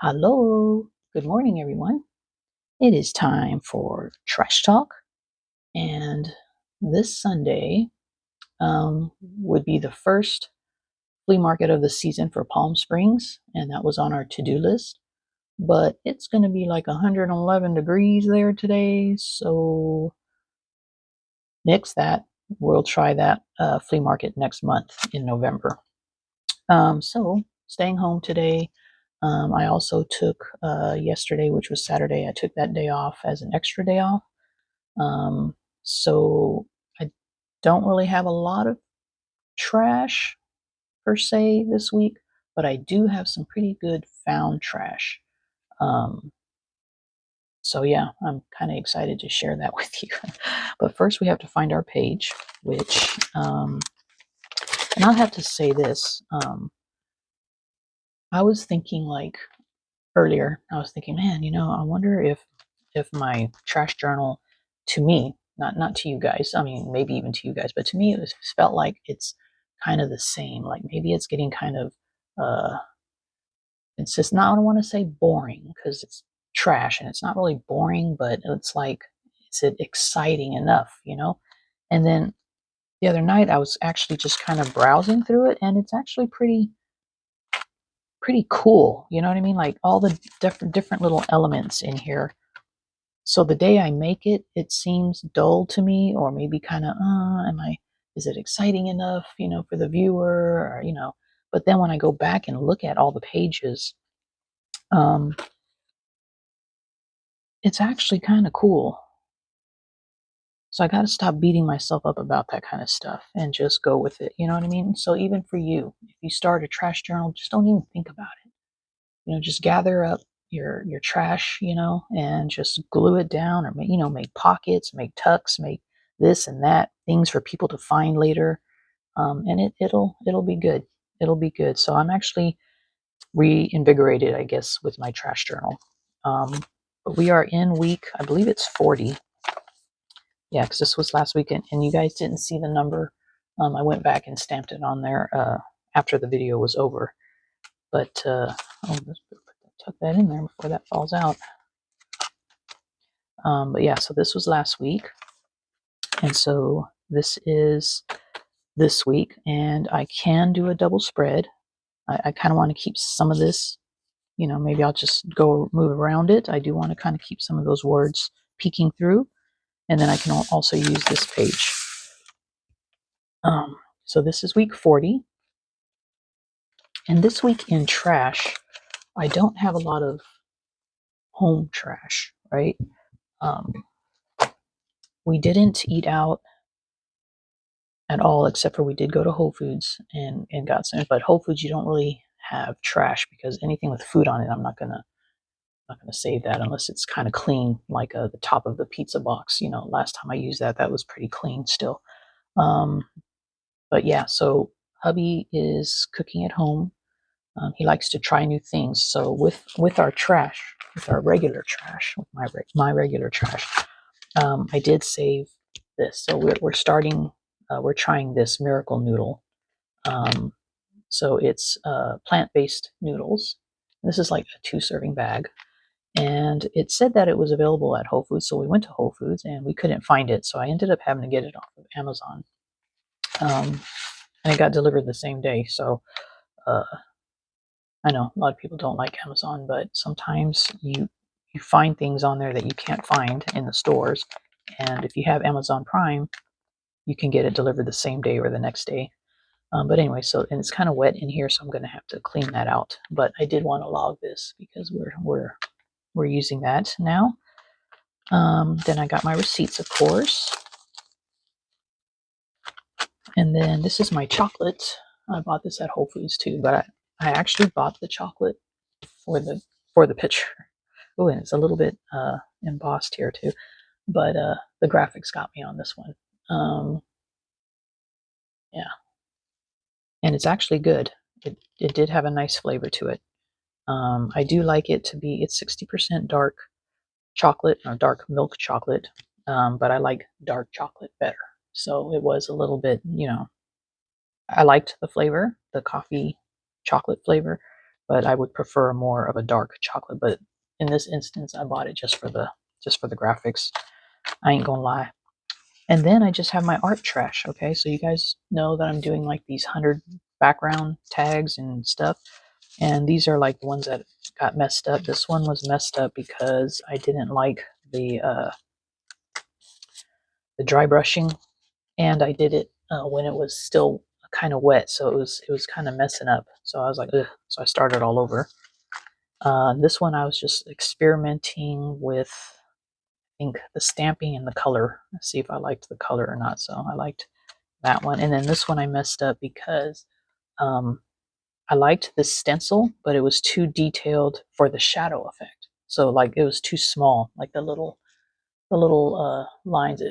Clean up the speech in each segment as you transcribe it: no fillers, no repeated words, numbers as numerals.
Hello, good morning, everyone. It is time for Trash Talk, and this Sunday would be the first flea market of the season for Palm Springs, and that was on our to do list. But it's going to be like 111 degrees there today, so nix that. We'll try that flea market next month in November. So staying home today. I also took yesterday, which was Saturday, I took that day off as an extra day off. So I don't really have a lot of trash per se this week, but I do have some pretty good found trash. Um, so yeah, I'm kind of excited to share that with you. But first, we have to find our page, which, and I'll have to say this. I was thinking like earlier, I was thinking, man, I wonder if my trash journal, to me, not to you guys, I mean maybe even to you guys, but to me it felt like it's kind of the same. Like maybe it's getting kind of it's just not, I don't want to say boring because it's trash and it's not really boring, but it's like, is it exciting enough? And then the other night I was actually just kind of browsing through it, and it's actually pretty cool. You know what I mean? Like all the different little elements in here. So the day I make it, it seems dull to me, or maybe kind of, is it exciting enough, for the viewer, or. But then when I go back and look at all the pages, um, it's actually kind of cool. So I got to stop beating myself up about that kind of stuff and just go with it. You know what I mean? So even for you, if you start a trash journal, just don't even think about it. Just gather up your trash, and just glue it down, or make pockets, make tucks, make this and that, things for people to find later. And it'll be good. It'll be good. So I'm actually reinvigorated, I guess, with my trash journal. But we are in week, I believe it's 40. Yeah, because this was last weekend, and you guys didn't see the number. I went back and stamped it on there after the video was over. But let's tuck that in there before that falls out. But yeah, so this was last week, and so this is this week, and I can do a double spread. I kind of want to keep some of this, maybe I'll just go move around it. I do want to kind of keep some of those words peeking through, and then I can also use this page. So this is week 40, and this week in trash, I don't have a lot of home trash, right? We didn't eat out at all, except for we did go to Whole Foods and got some. But Whole Foods, you don't really have trash because anything with food on it, I'm not gonna save that unless it's kind of clean, like the top of the pizza box. Last time I used that was pretty clean still. Um, but yeah, so hubby is cooking at home. He likes to try new things. So with our trash, with our regular trash, with my regular trash, I did save this. So we're starting. We're trying this miracle noodle. So it's plant-based noodles. This is like a 2-serving bag, and it said that it was available at Whole Foods. So we went to Whole Foods and we couldn't find it. So I ended up having to get it off of Amazon, and it got delivered the same day. So uh, I know a lot of people don't like Amazon, but sometimes you find things on there that you can't find in the stores. And if you have Amazon Prime, you can get it delivered the same day or the next day. But anyway, and it's kind of wet in here, so I'm going to have to clean that out. But I did want to log this because we're using that now. Then I got my receipts, of course, and then this is my chocolate. I bought this at Whole Foods too, but I actually bought the chocolate for the picture. Oh, and it's a little bit embossed here too, but the graphics got me on this one. Yeah, and it's actually good. It did have a nice flavor to it. I do like it to be, it's 60% dark chocolate or dark milk chocolate, but I like dark chocolate better. So it was a little bit, I liked the flavor, the coffee chocolate flavor, but I would prefer more of a dark chocolate. But in this instance, I bought it just for the graphics. I ain't gonna lie. And then I just have my art trash. Okay, so you guys know that I'm doing like these 100 background tags and stuff, and these are like the ones that got messed up. This one was messed up because I didn't like the dry brushing, and I did it when it was still kind of wet, so it was kind of messing up. So I was like, ugh. So I started all over. This one I was just experimenting with, I think, the stamping and the color. Let's see if I liked the color or not. So I liked that one, and then this one I messed up because um, I liked this stencil, but it was too detailed for the shadow effect. So like it was too small, like the little lines.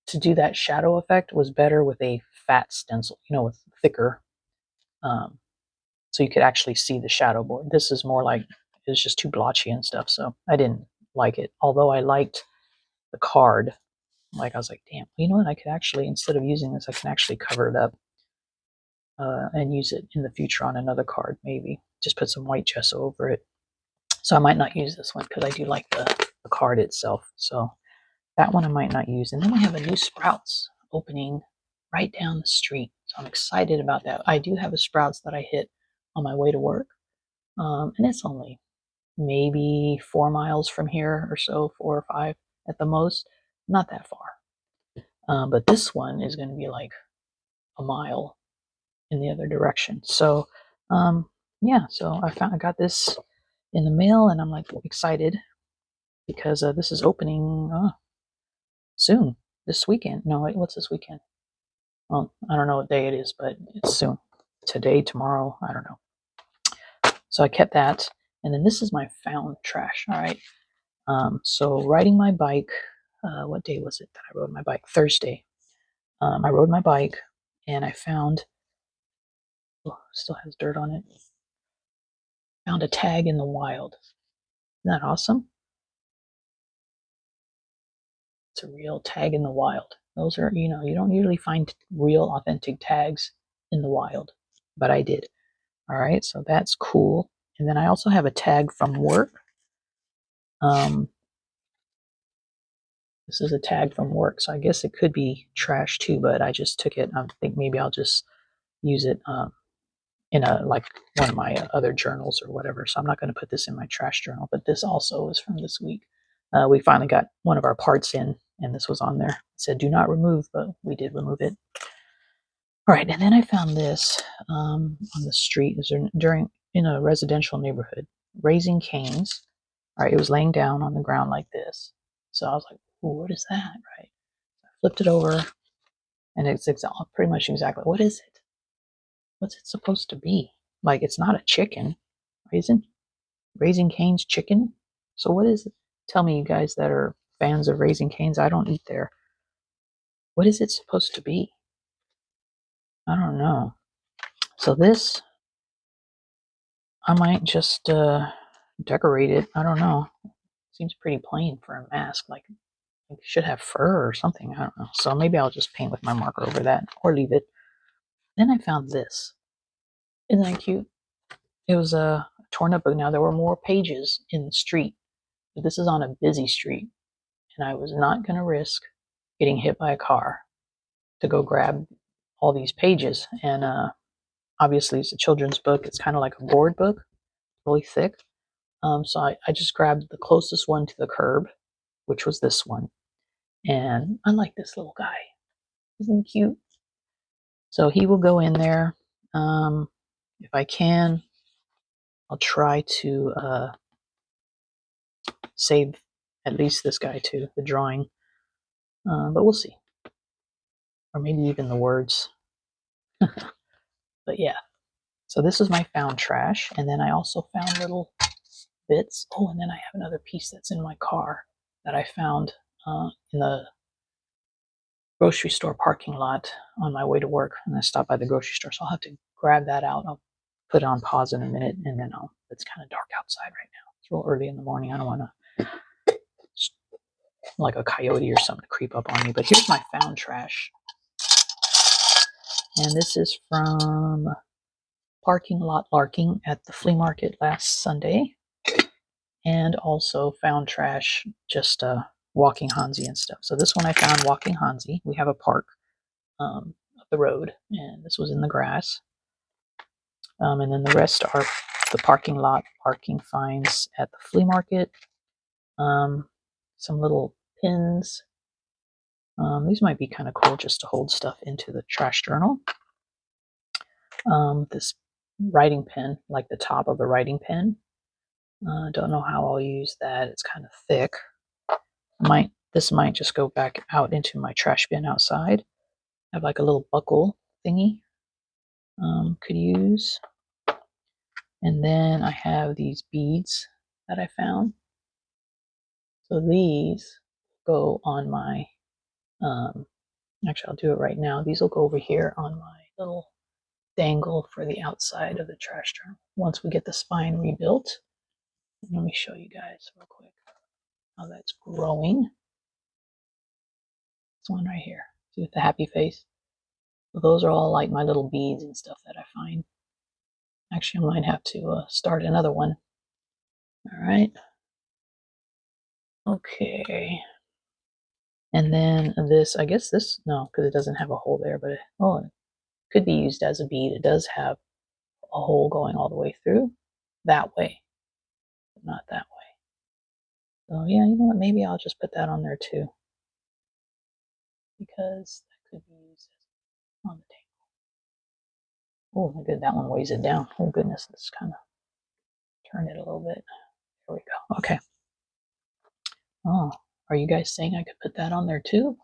To do that shadow effect was better with a fat stencil, you know, with thicker, um, so you could actually see the shadow board. This is more like it was just too blotchy and stuff, so I didn't like it. Although I liked the card, like I was like, damn, you know what? I could actually, instead of using this, I can actually cover it up and use it in the future on another card. Maybe just put some white gesso over it. So I might not use this one because I do like the card itself. So that one I might not use. And then we have a new Sprouts opening right down the street. So I'm excited about that. I do have a Sprouts that I hit on my way to work. And it's only maybe 4 miles from here or so, 4 or 5 at the most. Not that far. But this one is going to be like a mile in the other direction. So, yeah, so I got this in the mail, and I'm like excited because this is opening soon, this weekend. No, wait, what's this weekend? Well, I don't know what day it is, but it's soon. Today, tomorrow, I don't know. So I kept that, and then this is my found trash. All right. So riding my bike. What day was it that I rode my bike? Thursday. I rode my bike, and I found. Oh, still has dirt on it. Found a tag in the wild. Isn't that awesome? It's a real tag in the wild. Those are, you know, you don't usually find real authentic tags in the wild, but I did. All right, so that's cool. And then I also have a tag from work. Um, this is a tag from work, so I guess it could be trash too, but I just took it. I think maybe I'll just use it in a like one of my other journals or whatever. So I'm not going to put this in my trash journal, but this also is from this week. We finally got one of our parts in, and this was on there. It said do not remove, but we did remove it. All right, and then I found this on the street. Is during in a residential neighborhood, raising canes. All right, it was laying down on the ground like this. So I was like, "Ooh, what is that?" Right? I flipped it over, and it's pretty much exactly what is it? What's it supposed to be? Like, it's not a chicken. Isn't raising canes chicken? So what is it? Tell me, you guys that are fans of raising canes. I don't eat there. What is it supposed to be? I don't know. So this, I might just decorate it. I don't know. Seems pretty plain for a mask. Like it should have fur or something. I don't know. So maybe I'll just paint with my marker over that or leave it. Then I found this. Isn't that cute? It was a torn up book. Now there were more pages in the street, but this is on a busy street, and I was not going to risk getting hit by a car to go grab all these pages. And obviously, it's a children's book. It's kind of like a board book, really thick. So I just grabbed the closest one to the curb, which was this one. And I like this little guy. Isn't he cute? So he will go in there. If I can, I'll try to save at least this guy too, the drawing. But we'll see. Or maybe even the words. But yeah. So this is my found trash. And then I also found little bits. Oh, and then I have another piece that's in my car that I found in the grocery store parking lot on my way to work. And I stopped by the grocery store. So I'll have to grab that out. I'll put it on pause in a minute, and then it's kind of dark outside right now. It's real early in the morning. I don't want to like a coyote or something to creep up on me. But here's my found trash. And this is from parking lot larking at the flea market last Sunday, and also found trash just walking Hansi and stuff. So this one I found walking Hansi. We have a park up the road, and this was in the grass. And then the rest are the parking lot parking finds at the flea market. Some little pins. These might be kind of cool just to hold stuff into the trash journal. This writing pen, like the top of the writing pen. Don't know how I'll use that. It's kind of thick. This might just go back out into my trash bin outside. I have like a little buckle thingy. Could use. And then I have these beads that I found. So these go on my, actually I'll do it right now. These will go over here on my little dangle for the outside of the trash journal. Once we get the spine rebuilt, let me show you guys real quick how that's growing. This one right here, see with the happy face. So those are all like my little beads and stuff that I find. Actually, I might have to start another one. All right. Okay. And then this, I guess this, no, because it doesn't have a hole there, but it could be used as a bead. It does have a hole going all the way through that way, but not that way. So yeah, you know what? Maybe I'll just put that on there too, because that could be used on the table. Oh my good, that one weighs it down. Oh goodness, let's kind of turn it a little bit. There we go. Okay. Oh, are you guys saying I could put that on there too?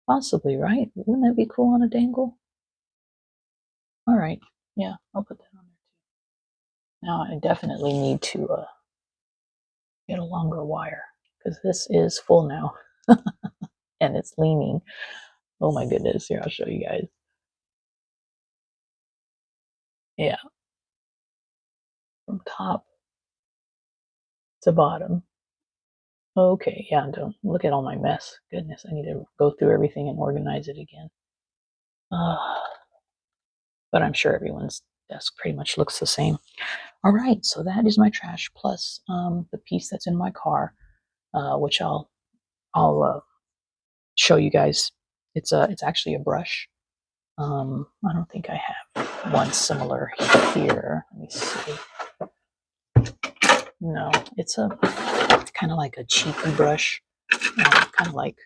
Possibly, right? Wouldn't that be cool on a dangle? All right. Yeah, I'll put that on there too. Now I definitely need to get a longer wire because this is full now and it's leaning. Oh my goodness. Here, I'll show you guys. Yeah. From top to bottom. Okay, yeah, don't look at all my mess. Goodness, I need to go through everything and organize it again. But I'm sure everyone's desk pretty much looks the same. All right, so that is my trash plus the piece that's in my car, which I'll show you guys. It's actually a brush. I don't think I have one similar here. Let me see. No, it's kind of like a cheapy brush, kind of like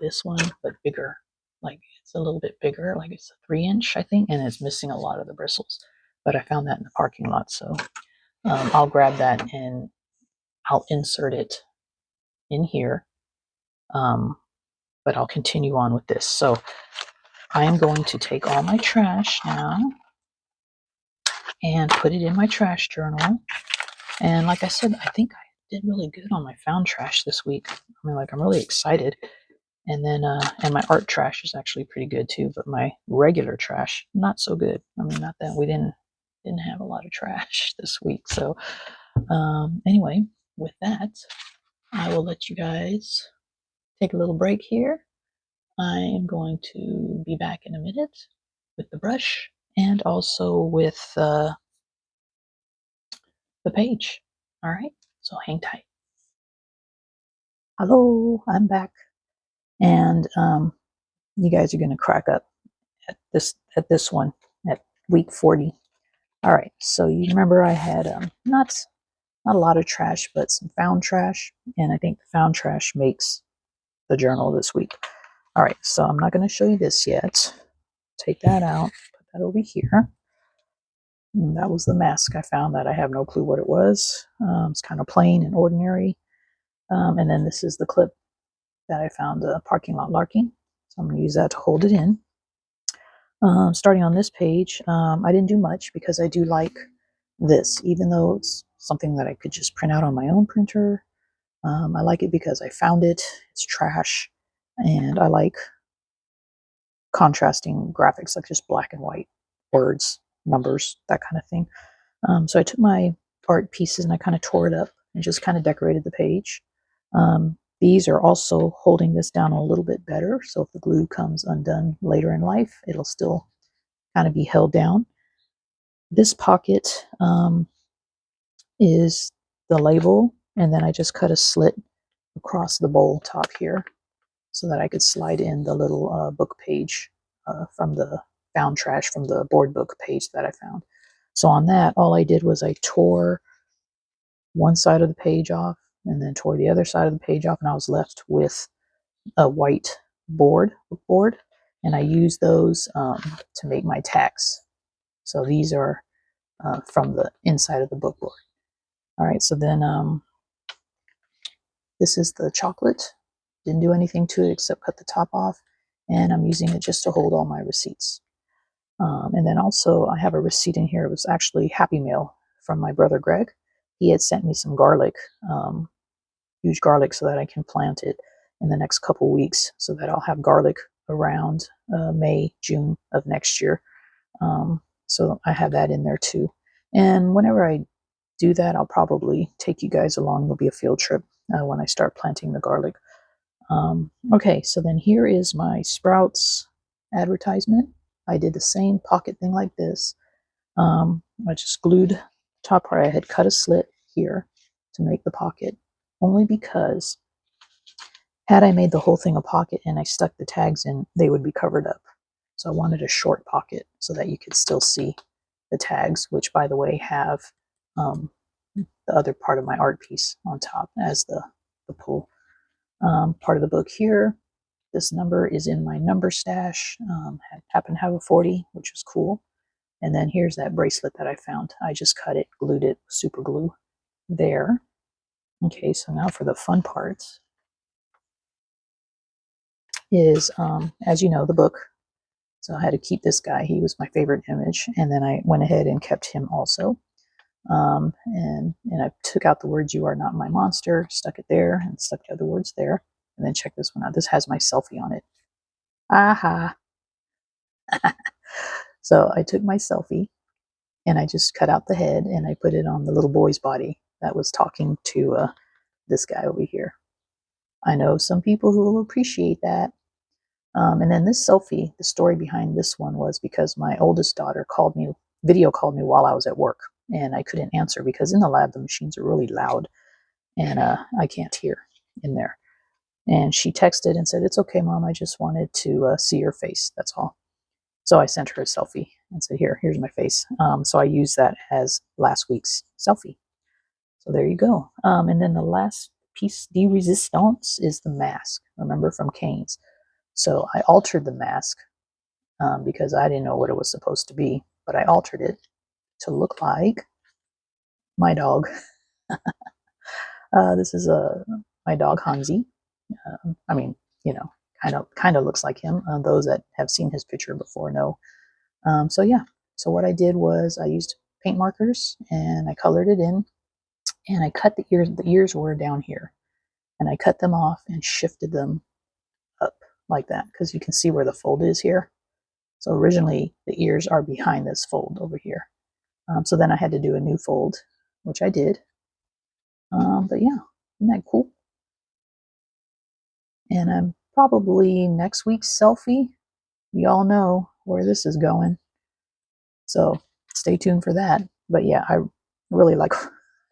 this one, but bigger. Like it's a little bit bigger, like it's a 3-inch, I think, and it's missing a lot of the bristles. But I found that in the parking lot, so I'll grab that and I'll insert it in here. But I'll continue on with this. So I am going to take all my trash now and put it in my trash journal. And like I said, I think I did really good on my found trash this week. I mean, like I'm really excited. And then, and my art trash is actually pretty good too, but my regular trash, not so good. I mean, not that we didn't have a lot of trash this week. So, anyway, with that, I will let you guys take a little break here. I am going to be back in a minute with the brush and also with the page. All right, so hang tight. Hello, I'm back, and you guys are going to crack up at this one at week 40. All right, so you remember I had not a lot of trash, but some found trash, and I think the found trash makes the journal this week. All right, so I'm not going to show you this yet. Take that out, put that over here. And that was the mask I found that I have no clue what it was. It's kind of plain and ordinary. And then this is the clip that I found the parking lot larking. So I'm going to use that to hold it in. Starting on this page, I didn't do much because I do like this, even though it's something that I could just print out on my own printer. I like it because I found it. It's trash, and I like contrasting graphics, like just black and white words, numbers, that kind of thing. So I took my art pieces and I kind of tore it up and just kind of decorated the page. These are also holding this down a little bit better, so if the glue comes undone later in life, it'll still kind of be held down. This pocket is the label, and then I just cut a slit across the bowl top here so that I could slide in the little book page from the found trash from the board book page that I found. So on that, all I did was I tore one side of the page off and then tore the other side of the page off, and I was left with a white book board, and I used those to make my tags. So these are from the inside of the book board. All right, so then this is the chocolate. Didn't do anything to it except cut the top off, and I'm using it just to hold all my receipts. And then also I have a receipt in here. It was actually Happy Meal from my brother Greg. He had sent me some garlic, huge garlic, so that I can plant it in the next couple weeks so that I'll have garlic around May, June of next year. So I have that in there too. And whenever I do that, I'll probably take you guys along. There'll be a field trip when I start planting the garlic. Okay, so then here is my Sprouts advertisement. I did the same pocket thing like this. I just glued the top part. I had cut a slit here to make the pocket, only because had I made the whole thing a pocket and I stuck the tags in, they would be covered up. So I wanted a short pocket so that you could still see the tags, which, by the way, have the other part of my art piece on top as the pull. Part of the book here. This number is in my number stash. I happen to have a 40, which is cool. And then here's that bracelet that I found. I just cut it, glued it, super glue there. Okay, so now for the fun parts is, as you know, the book. So I had to keep this guy. He was my favorite image. And then I went ahead and kept him also. And I took out the words, "You are not my monster," stuck it there, and stuck the other words there. And then check this one out. This has my selfie on it. Aha. So I took my selfie and I just cut out the head and I put it on the little boy's body that was talking to this guy over here. I know some people who will appreciate that. And then this selfie, the story behind this one was because my oldest daughter video called me while I was at work, and I couldn't answer because in the lab the machines are really loud and I can't hear in there. And she texted and said, "It's okay, Mom. I just wanted to see your face. That's all." So I sent her a selfie and said, here's my face. So I used that as last week's selfie. So there you go. And then the last piece de resistance is the mask. Remember, from Cane's. So I altered the mask because I didn't know what it was supposed to be, but I altered it to look like my dog. This is my dog Hansi. I mean, kind of looks like him. Those that have seen his picture before know. So yeah, so what I did was I used paint markers and I colored it in, and I cut the ears. The ears were down here, and I cut them off and shifted them up like that because you can see where the fold is here. So originally the ears are behind this fold over here. So then I had to do a new fold, which I did. But yeah, isn't that cool? And I'm probably next week's selfie. Y'all know where this is going. So stay tuned for that. But yeah, I really like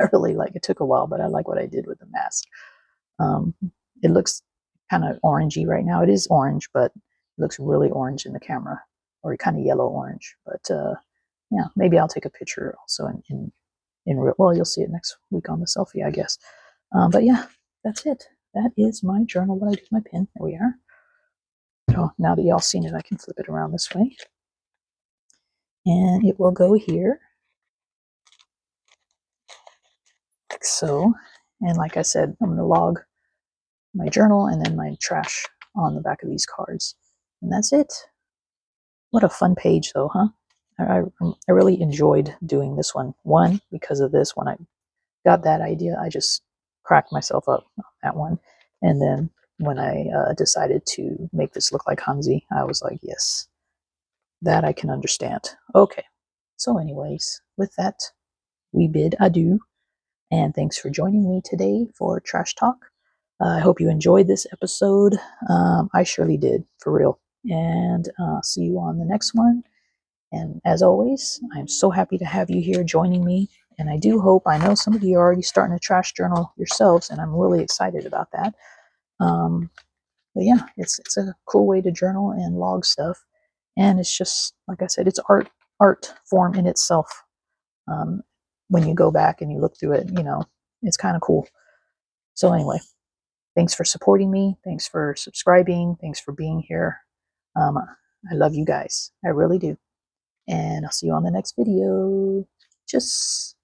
it. Took a while, but I like what I did with the mask. It looks kind of orangey right now. It is orange, but it looks really orange in the camera, or kind of yellow orange. But yeah, maybe I'll take a picture also in real. Well, you'll see it next week on the selfie, I guess. But yeah, that's it. That is my journal. What I do with my pen. There we are. Oh, now that y'all seen it, I can flip it around this way. And it will go here, like so. And like I said, I'm going to log my journal and then my trash on the back of these cards. And that's it. What a fun page, though, huh? I really enjoyed doing this one. One, because of this. When I got that idea, I just cracked myself up on that one. And then when I decided to make this look like Hansi, I was like, yes, that I can understand. Okay. So anyways, with that, we bid adieu. And thanks for joining me today for Trash Talk. I hope you enjoyed this episode. I surely did, for real. And see you on the next one. And as always, I'm so happy to have you here joining me. And I do hope, I know some of you are already starting a trash journal yourselves, and I'm really excited about that. But yeah, it's a cool way to journal and log stuff. And it's just, like I said, it's art form in itself. Um, when you go back and you look through it, it's kind of cool. So anyway, thanks for supporting me. Thanks for subscribing. Thanks for being here. I love you guys. I really do. And I'll see you on the next video. Just